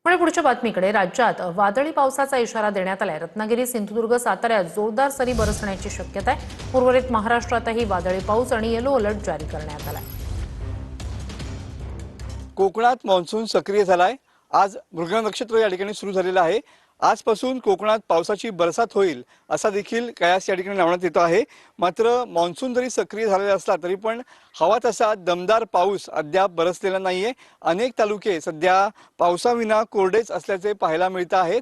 पुणे पुढच्या बातमीकडे राज्यात वादळी पावसाचा इशारा देण्यात आलाय। रत्नागिरी, सिंधुदुर्ग, साताऱ्यात जोरदार सरी बरसण्याची शक्यता आहे। उर्वरित महाराष्ट्रातही वादळी पाऊस आणि येलो अलर्ट जारी करण्यात आलाय। कोकणात मान्सून सक्रिय झालाय। आज मृगनक्षत्र नक्षत्र या ठिकाणी सुरू झालेलं आहे। आजपासून कोकणात पावसाची बरसात होईल असा देखील कयास या ठिकाणी लावण्यात येतो आहे। मात्र मान्सून जरी सक्रिय झालेला असला तरी पण हवा तसा दमदार पाऊस अद्याप बरसलेला नाहीये। अनेक तालुके सध्या पावसाविना कोरडेच असल्याचे पाहायला मिळत आहेत।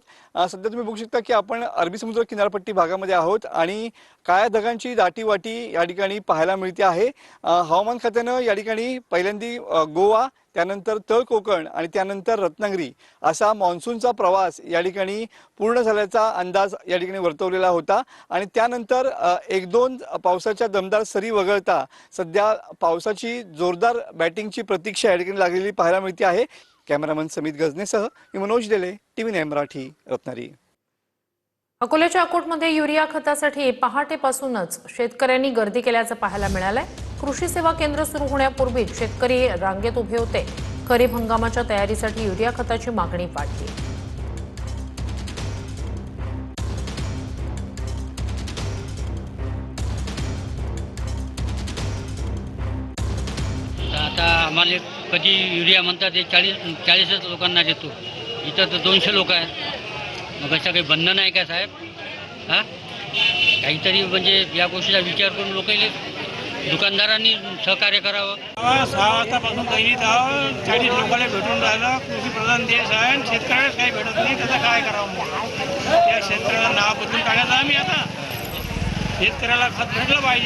सध्या तुम्ही बघू शकता की आपण अरबी समुद्र किनारपट्टी भागामध्ये आहोत आणि काळ्या ढगांची दाटीवाटी या ठिकाणी पाहायला मिळते आहे। हवामान खात्यानं या ठिकाणी पहिल्यांदी गोवा, त्यानंतर तळ कोकण आणि त्यानंतर रत्नागिरी असा मान्सूनचा प्रवास या ठिकाणी पूर्ण झाल्याचा अंदाज या ठिकाणी वर्तवलेला होता आणि त्यानंतर एक दोन पावसाच्या दमदार सरी वगळता सध्या पावसाची जोरदार बॅटिंगची प्रतीक्षा या ठिकाणी लागलेली पाहायला मिळते आहे। कॅमेरामन समित गजनेसह मी मनोज डेले, TV9 मराठी, रत्नागिरी। अकोल्याच्या अकोटमध्ये युरिया खतासाठी पहाटेपासूनच शेतकऱ्यांनी गर्दी केल्याचं पाहायला मिळालंय। कृषी सेवा केंद्र सुरू होण्यापूर्वीच शेतकरी रांगेत उभे होते। खरीप हंगामाच्या तयारीसाठी युरिया खताची मागणी वाढली। आता आम्हाला कधी युरिया म्हणतात ते 40 लोकांना देतो। इथं तर 200 लोक आहेत। मग असं काही बंधन आहे का साहेब? हां, काहीतरी म्हणजे या गोष्टीचा विचार करून लोकांनी दुकानदारांनी सहकार्य करावं। 6 वाजतापासून दैनिक 40 लोकांना भेटून राहिलं। कृषी प्रधान देश आहे आणि शेतकऱ्याला काही भेटत नाही, त्याचं काय करावं? त्या शेतकऱ्याला नाव बदलून टाकायचं आम्ही आता। शेतकऱ्याला खत भेटलं पाहिजे।